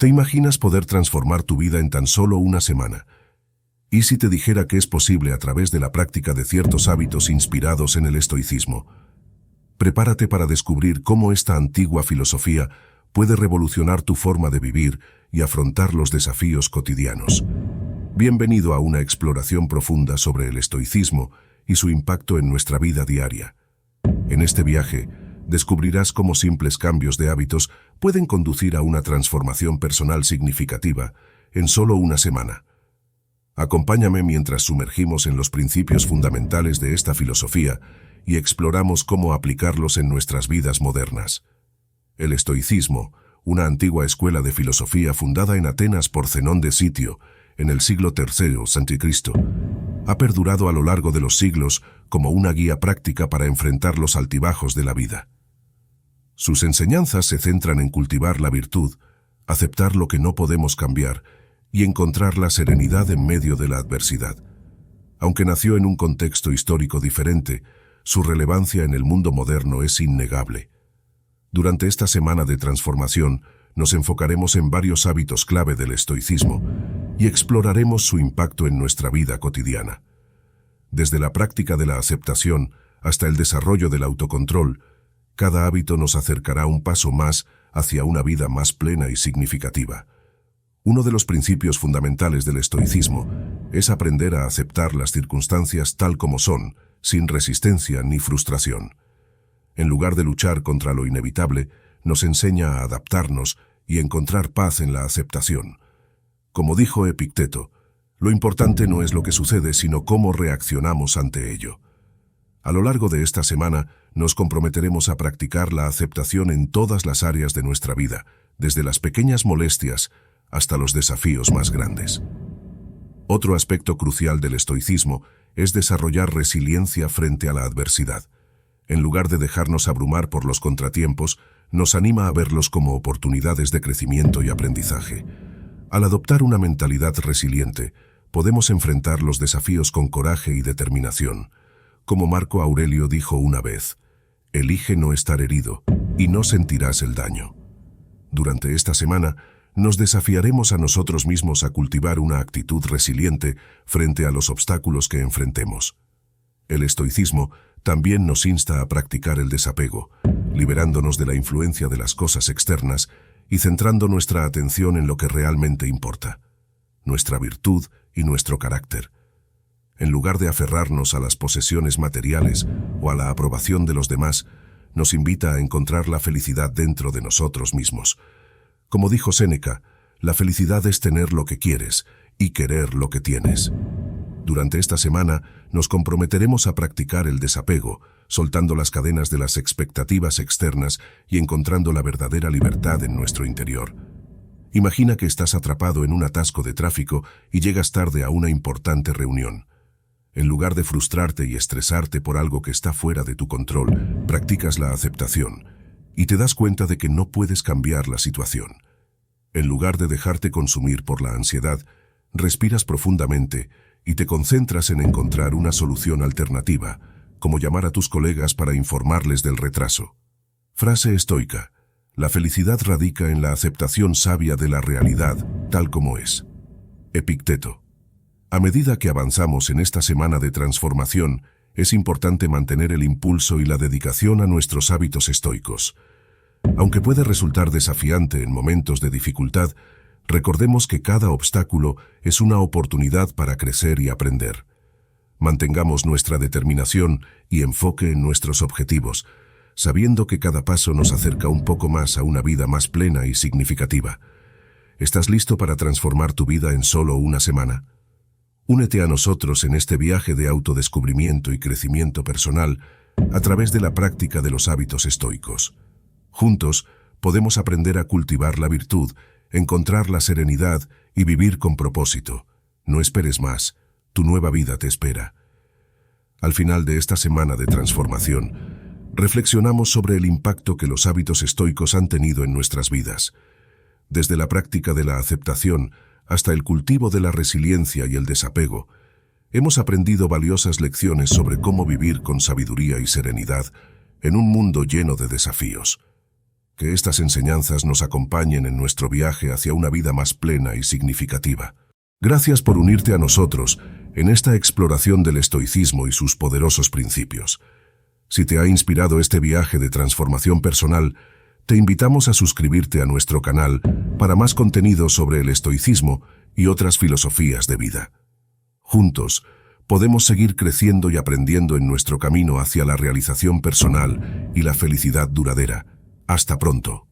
¿Te imaginas poder transformar tu vida en tan solo una semana? ¿Y si te dijera que es posible a través de la práctica de ciertos hábitos inspirados en el estoicismo? Prepárate para descubrir cómo esta antigua filosofía puede revolucionar tu forma de vivir y afrontar los desafíos cotidianos. Bienvenido a una exploración profunda sobre el estoicismo y su impacto en nuestra vida diaria. En este viaje, descubrirás cómo simples cambios de hábitos pueden conducir a una transformación personal significativa en solo una semana. Acompáñame mientras sumergimos en los principios fundamentales de esta filosofía y exploramos cómo aplicarlos en nuestras vidas modernas. El estoicismo, una antigua escuela de filosofía fundada en Atenas por Zenón de Sitio, en el siglo III a.C., ha perdurado a lo largo de los siglos como una guía práctica para enfrentar los altibajos de la vida. Sus enseñanzas se centran en cultivar la virtud, aceptar lo que no podemos cambiar y encontrar la serenidad en medio de la adversidad. Aunque nació en un contexto histórico diferente, su relevancia en el mundo moderno es innegable. Durante esta semana de transformación, nos enfocaremos en varios hábitos clave del estoicismo y exploraremos su impacto en nuestra vida cotidiana. Desde la práctica de la aceptación hasta el desarrollo del autocontrol, cada hábito nos acercará un paso más hacia una vida más plena y significativa. Uno de los principios fundamentales del estoicismo es aprender a aceptar las circunstancias tal como son, sin resistencia ni frustración. En lugar de luchar contra lo inevitable, nos enseña a adaptarnos y encontrar paz en la aceptación. Como dijo Epicteto, lo importante no es lo que sucede, sino cómo reaccionamos ante ello. A lo largo de esta semana, nos comprometeremos a practicar la aceptación en todas las áreas de nuestra vida, desde las pequeñas molestias hasta los desafíos más grandes. Otro aspecto crucial del estoicismo es desarrollar resiliencia frente a la adversidad. En lugar de dejarnos abrumar por los contratiempos, nos anima a verlos como oportunidades de crecimiento y aprendizaje. Al adoptar una mentalidad resiliente, podemos enfrentar los desafíos con coraje y determinación. Como Marco Aurelio dijo una vez, elige no estar herido y no sentirás el daño. Durante esta semana, nos desafiaremos a nosotros mismos a cultivar una actitud resiliente frente a los obstáculos que enfrentemos. El estoicismo también nos insta a practicar el desapego, liberándonos de la influencia de las cosas externas y centrando nuestra atención en lo que realmente importa, nuestra virtud y nuestro carácter. En lugar de aferrarnos a las posesiones materiales o a la aprobación de los demás, nos invita a encontrar la felicidad dentro de nosotros mismos. Como dijo Séneca, la felicidad es tener lo que quieres y querer lo que tienes. Durante esta semana nos comprometeremos a practicar el desapego, soltando las cadenas de las expectativas externas y encontrando la verdadera libertad en nuestro interior. Imagina que estás atrapado en un atasco de tráfico y llegas tarde a una importante reunión. En lugar de frustrarte y estresarte por algo que está fuera de tu control, practicas la aceptación y te das cuenta de que no puedes cambiar la situación. En lugar de dejarte consumir por la ansiedad, respiras profundamente y te concentras en encontrar una solución alternativa, como llamar a tus colegas para informarles del retraso. Frase estoica: la felicidad radica en la aceptación sabia de la realidad, tal como es. Epicteto. A medida que avanzamos en esta semana de transformación, es importante mantener el impulso y la dedicación a nuestros hábitos estoicos. Aunque puede resultar desafiante en momentos de dificultad, recordemos que cada obstáculo es una oportunidad para crecer y aprender. Mantengamos nuestra determinación y enfoque en nuestros objetivos, sabiendo que cada paso nos acerca un poco más a una vida más plena y significativa. ¿Estás listo para transformar tu vida en solo una semana? Únete a nosotros en este viaje de autodescubrimiento y crecimiento personal a través de la práctica de los hábitos estoicos. Juntos, podemos aprender a cultivar la virtud, encontrar la serenidad y vivir con propósito. No esperes más, tu nueva vida te espera. Al final de esta semana de transformación, reflexionamos sobre el impacto que los hábitos estoicos han tenido en nuestras vidas. Desde la práctica de la aceptación hasta el cultivo de la resiliencia y el desapego, hemos aprendido valiosas lecciones sobre cómo vivir con sabiduría y serenidad en un mundo lleno de desafíos. Que estas enseñanzas nos acompañen en nuestro viaje hacia una vida más plena y significativa. Gracias por unirte a nosotros en esta exploración del estoicismo y sus poderosos principios. Si te ha inspirado este viaje de transformación personal, te invitamos a suscribirte a nuestro canal para más contenido sobre el estoicismo y otras filosofías de vida. Juntos, podemos seguir creciendo y aprendiendo en nuestro camino hacia la realización personal y la felicidad duradera. Hasta pronto.